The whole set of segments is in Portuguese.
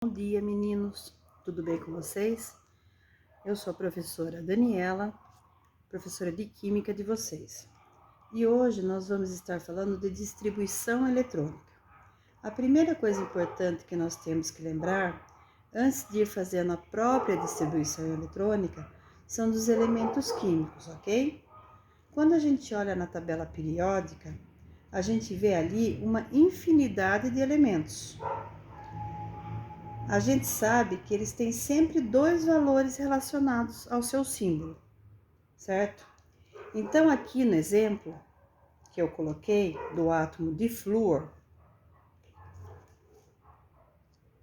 Bom dia, meninos. Tudo bem com vocês? Eu sou a professora Daniela, professora de Química de vocês. E hoje nós vamos estar falando de distribuição eletrônica. A primeira coisa importante que nós temos que lembrar, antes de ir fazendo a própria distribuição eletrônica, são dos elementos químicos, ok? Quando a gente olha na tabela periódica, a gente vê ali uma infinidade de elementos. A gente sabe que eles têm sempre dois valores relacionados ao seu símbolo, certo? Então, aqui no exemplo que eu coloquei do átomo de flúor,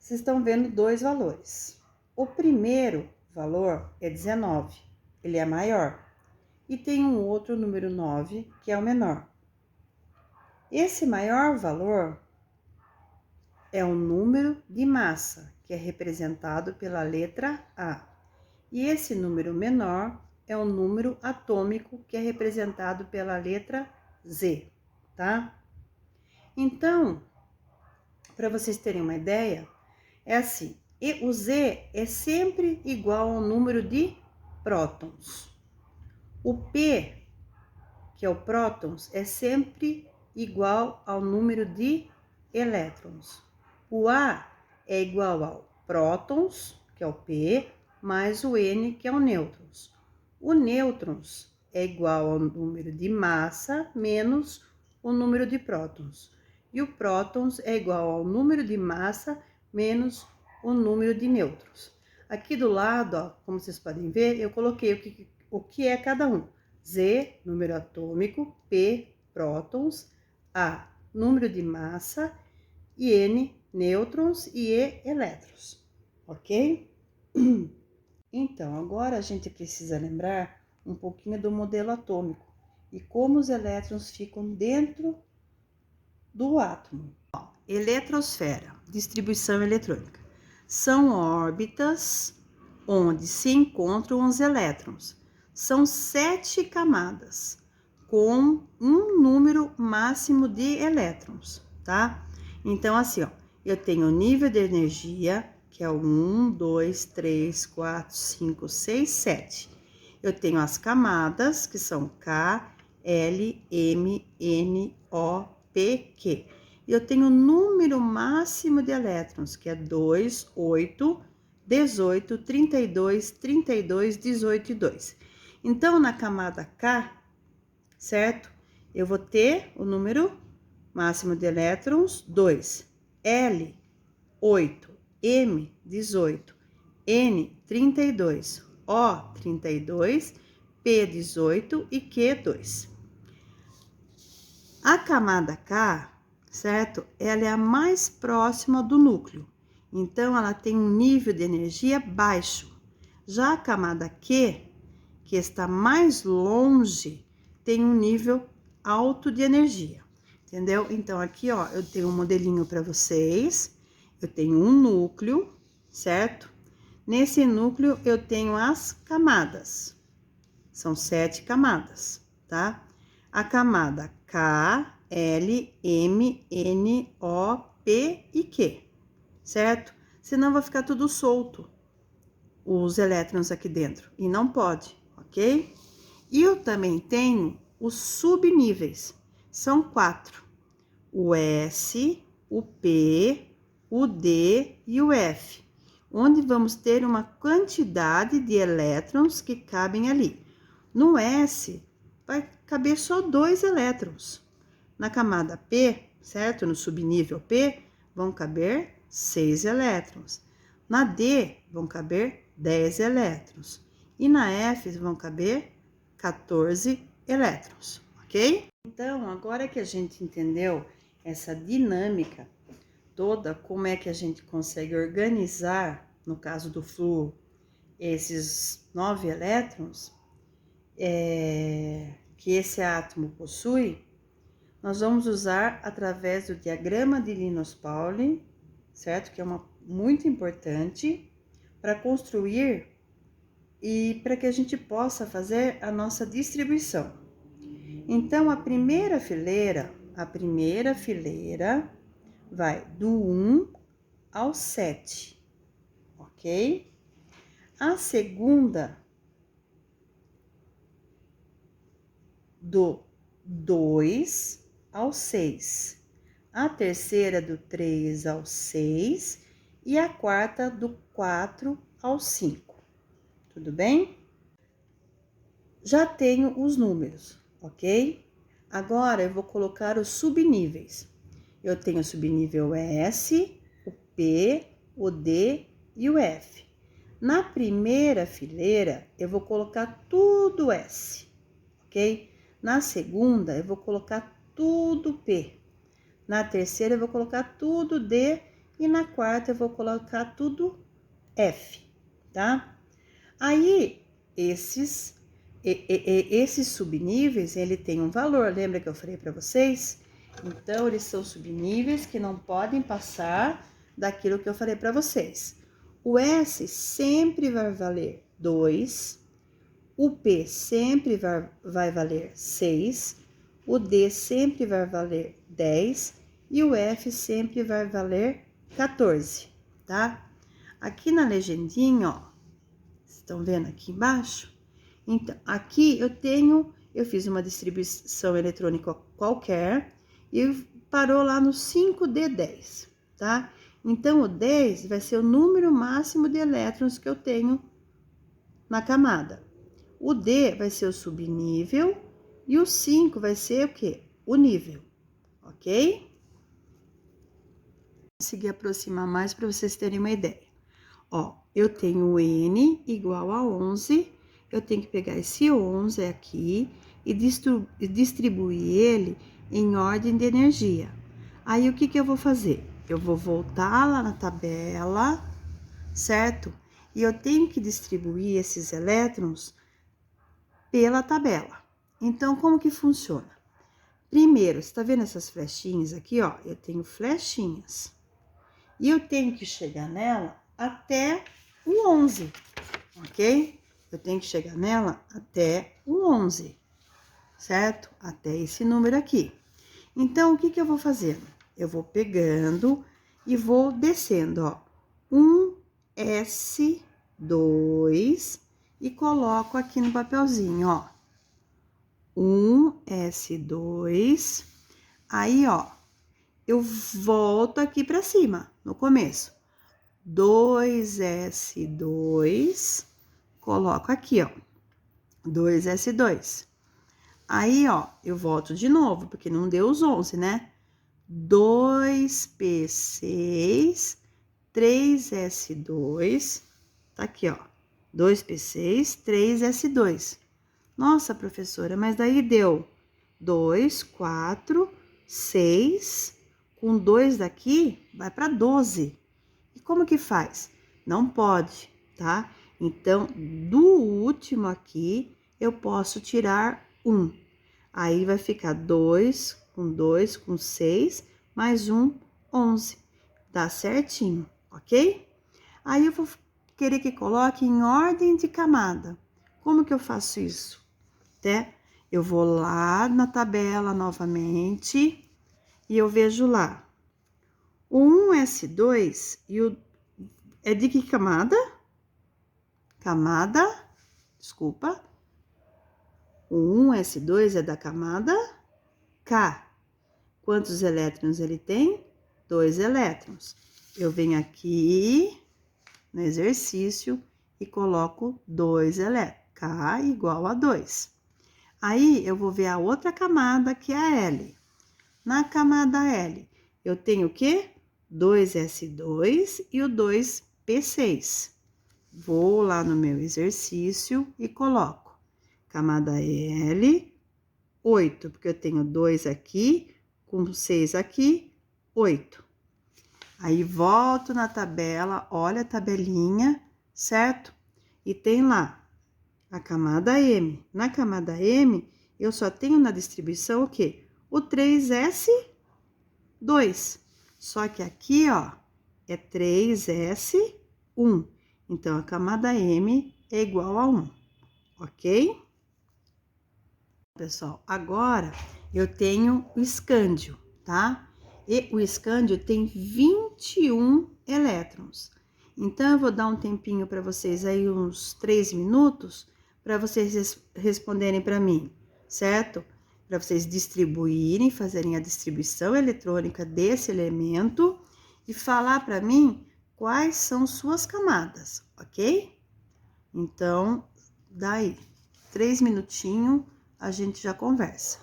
vocês estão vendo dois valores. O primeiro valor é 19, ele é maior, e tem um outro número 9, que é o menor. Esse maior valor é o número de massa, que é representado pela letra A. E esse número menor é o número atômico, que é representado pela letra Z, tá? Então, para vocês terem uma ideia, é assim, e o Z é sempre igual ao número de prótons. O P, que é o prótons, é sempre igual ao número de elétrons. O A é igual ao prótons, que é o P, mais o N, que é o nêutrons. O nêutrons é igual ao número de massa menos o número de prótons. E o prótons é igual ao número de massa menos o número de nêutrons. Aqui do lado, ó, como vocês podem ver, eu coloquei o que é cada um. Z, número atômico, P, prótons, A, número de massa, e N, nêutrons, e E, elétrons, ok? Então, agora a gente precisa lembrar um pouquinho do modelo atômico e como os elétrons ficam dentro do átomo. Eletrosfera, distribuição eletrônica. São órbitas onde se encontram os elétrons. São 7 camadas, com um número máximo de elétrons, tá? Então, assim, ó, eu tenho o nível de energia, que é o 1, 2, 3, 4, 5, 6, 7. Eu tenho as camadas, que são K, L, M, N, O, P, Q. Eu tenho o número máximo de elétrons, que é 2, 8, 18, 32, 32, 18 e 2. Então, na camada K, certo? Eu vou ter o número máximo de elétrons, 2. L, 8. M, 18. N, 32. O, 32. P, 18 e Q, 2. A camada K, certo? Ela é a mais próxima do núcleo. Então, ela tem um nível de energia baixo. Já a camada Q, que está mais longe, tem um nível alto de energia, entendeu? Então, aqui, ó, eu tenho um modelinho para vocês. Eu tenho um núcleo, certo? Nesse núcleo, eu tenho as camadas. São 7 camadas, tá? A camada K, L, M, N, O, P e Q, certo? Senão vai ficar tudo solto, os elétrons aqui dentro, e não pode, ok? E eu também tenho os subníveis, são 4. O S, o P, o D e o F, onde vamos ter uma quantidade de elétrons que cabem ali. No S, vai caber só 2 elétrons. Na camada P, certo? No subnível P, vão caber 6 elétrons. Na D, vão caber 10 elétrons. E na F, vão caber 14 elétrons, ok? Então, agora que a gente entendeu essa dinâmica toda, como é que a gente consegue organizar, no caso do flúor, esses 9 elétrons, que esse átomo possui, nós vamos usar através do diagrama de Linus-Pauling, certo? Que é muito importante para construir e para que a gente possa fazer a nossa distribuição. Então, a primeira fileira vai do 1 ao 7, ok? A segunda, do 2 ao 6. A terceira, do 3 ao 6. E a quarta, do 4 ao 5. Tudo bem? Já tenho os números, ok? Agora, eu vou colocar os subníveis. Eu tenho o subnível S, o P, o D e o F. Na primeira fileira, eu vou colocar tudo S, ok? Na segunda, eu vou colocar tudo P. Na terceira, eu vou colocar tudo D. E na quarta, eu vou colocar tudo F, tá? Aí, esses subníveis, ele tem um valor, lembra que eu falei para vocês? Então, eles são subníveis que não podem passar daquilo que eu falei para vocês. O S sempre vai valer 2, o P sempre vai valer 6, o D sempre vai valer 10 e o F sempre vai valer 14, tá? Aqui na legendinha, ó, estão vendo aqui embaixo? Então, aqui eu fiz uma distribuição eletrônica qualquer e parou lá no 5D10, tá? Então, o 10 vai ser o número máximo de elétrons que eu tenho na camada. O D vai ser o subnível e o 5 vai ser o quê? O nível, ok? Vou conseguir aproximar mais para vocês terem uma ideia. Ó, eu tenho o N igual a 11, eu tenho que pegar esse 11 aqui e distribuir ele em ordem de energia. Aí, o que eu vou fazer? Eu vou voltar lá na tabela, certo? E eu tenho que distribuir esses elétrons pela tabela. Então, como que funciona? Primeiro, você tá vendo essas flechinhas aqui, ó? Eu tenho flechinhas. E eu tenho que chegar nela até o 11, ok? Eu tenho que chegar nela até o 11, certo? Até esse número aqui. Então, o que eu vou fazendo? Eu vou pegando e vou descendo, ó. 1S2 e coloco aqui no papelzinho, ó. 1S2. Aí, ó, eu volto aqui pra cima, no começo. 2S2, coloco aqui, ó, 2S2. Aí, ó, eu volto de novo, porque não deu os 11, né? 2P6, 3S2, tá aqui, ó, 2P6, 3S2. Nossa, professora, mas daí deu 2, 4, 6, com 2 daqui, vai para 12. E como que faz? Não pode, tá? Então, do último aqui, eu posso tirar 1. Aí, vai ficar 2, com 6, mais 1, 11. Dá certinho, ok? Aí, eu vou querer que coloque em ordem de camada. Como que eu faço isso? Até eu vou lá na tabela novamente e eu vejo lá. O 1S2 e o é de que camada? Desculpa. O 1S2 é da camada K. Quantos elétrons ele tem? 2 elétrons. Eu venho aqui no exercício e coloco 2 elétrons. K igual a 2. Aí, eu vou ver a outra camada, que é a L. Na camada L, eu tenho o quê? 2S2 e o 2P6. Vou lá no meu exercício e coloco camada L, 8, porque eu tenho 2 aqui, com 6 aqui, 8. Aí, volto na tabela, olha a tabelinha, certo? E tem lá a camada M. Na camada M, eu só tenho na distribuição o quê? O 3S2. Só que aqui, ó, é 3S1. Então, a camada M é igual a 1, ok? Pessoal, agora eu tenho o escândio, tá? E o escândio tem 21 elétrons. Então, eu vou dar um tempinho para vocês aí, uns 3 minutos, para vocês responderem para mim, certo? Para vocês distribuírem, fazerem a distribuição eletrônica desse elemento e falar para mim quais são suas camadas, ok? Então, daí, 3 minutinhos, a gente já conversa.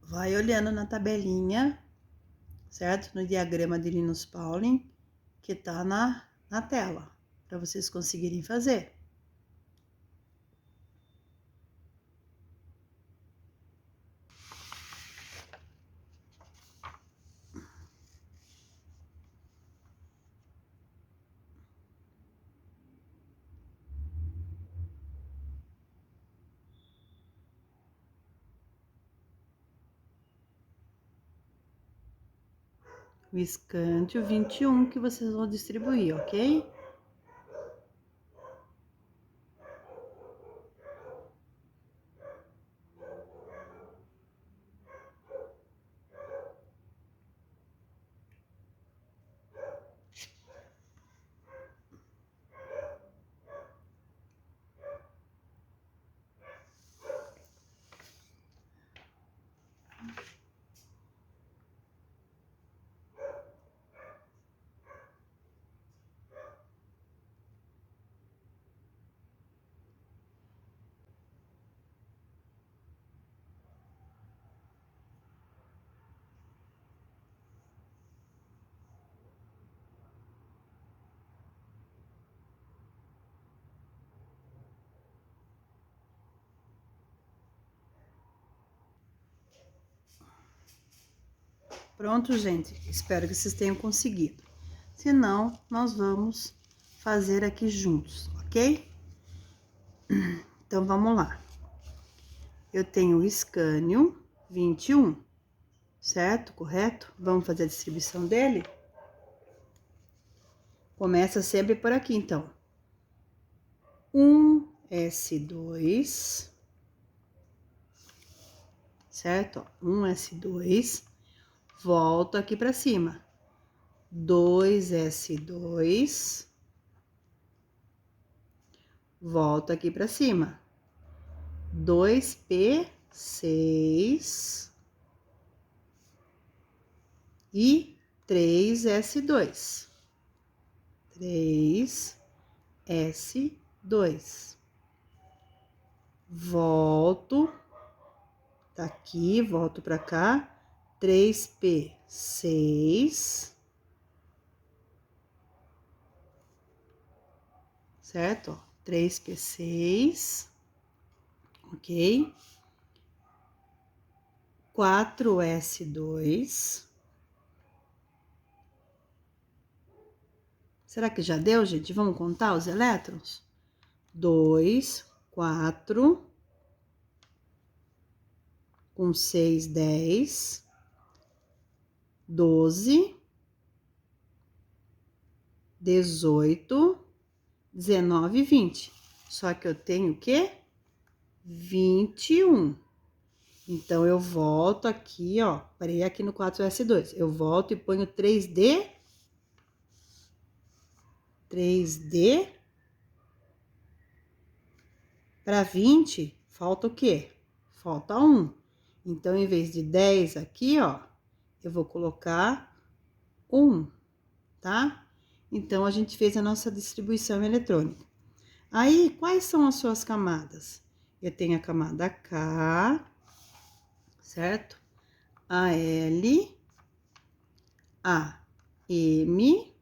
Vai olhando na tabelinha, certo? No diagrama de Linus Pauling, que tá na tela, para vocês conseguirem fazer. O escântio 21 que vocês vão distribuir, ok? Pronto, gente. Espero que vocês tenham conseguido. Se não, nós vamos fazer aqui juntos, ok? Então, vamos lá. Eu tenho o escânio 21, certo? Correto? Vamos fazer a distribuição dele? Começa sempre por aqui, então. 1S2, certo? 1S2, volto aqui pra cima. 2S2, volto aqui pra cima. 2P6 e 3S2. 3S2. Volto, tá aqui, volto pra cá. 3P6. Certo? Ó, 3P6. Ok? 4S2. Será que já deu, gente? Vamos contar os elétrons? 2, 4, com 6, 10, 12, 18, 19 e 20. Só que eu tenho o quê? 21. Então, eu volto aqui, ó, parei aqui no 4S2. Eu volto e ponho 3D para 20, falta o quê? Falta 1. Então, em vez de 10 aqui, ó, eu vou colocar 1, tá? Então, a gente fez a nossa distribuição eletrônica. Aí, quais são as suas camadas? eu tenho a camada K, certo? A L, a M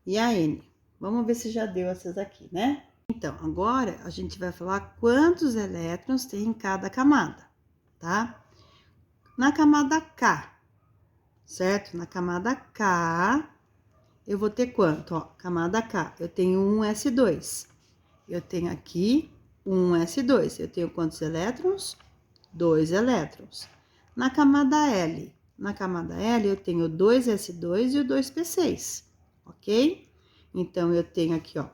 e a N. Vamos ver se já deu essas aqui, né? Então, agora a gente vai falar quantos elétrons tem em cada camada, tá? Na camada K, certo? Na camada K, eu vou ter quanto? Ó, camada K, eu tenho um S2. Eu tenho aqui um S2. Eu tenho quantos elétrons? 2 elétrons. Na camada L, eu tenho 2 S2 e o 2 P6, ok? Então, eu tenho aqui, ó,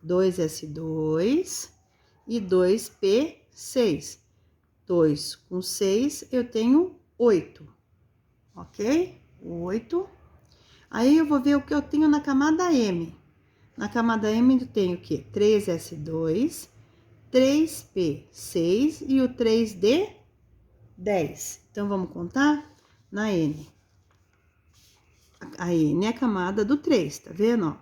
2 S2 e 2 P6. 2 com 6, eu tenho 8, ok? 8. Aí, eu vou ver o que eu tenho na camada M. Na camada M, eu tenho o quê? 3 S2, 3 P6 e o 3D 10. Então, vamos contar? Na N. A N é a camada do 3, tá vendo? Ó?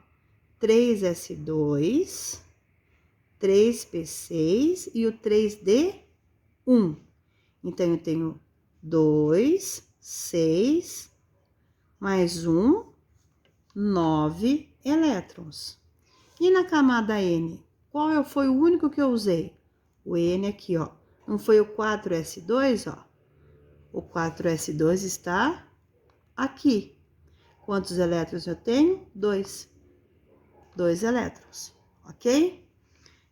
3S2, 3P6 e o 3D1. Então, eu tenho 2, 6, mais 1, 9 elétrons. E na camada N, qual foi o único que eu usei? O N aqui, ó. Não foi o 4S2, ó? O 4S2 está aqui. Quantos elétrons eu tenho? 2. 2 elétrons, ok?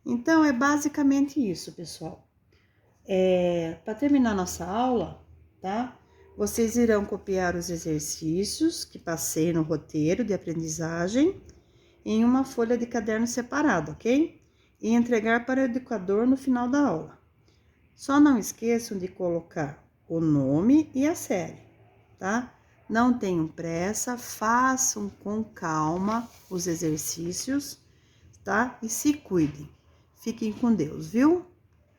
Então, é basicamente isso, pessoal. Para terminar nossa aula, tá? Vocês irão copiar os exercícios que passei no roteiro de aprendizagem em uma folha de caderno separada, ok? E entregar para o educador no final da aula. Só não esqueçam de colocar o nome e a série, tá? Não tenham pressa, façam com calma os exercícios, tá? E se cuidem. Fiquem com Deus, viu?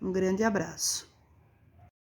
Um grande abraço.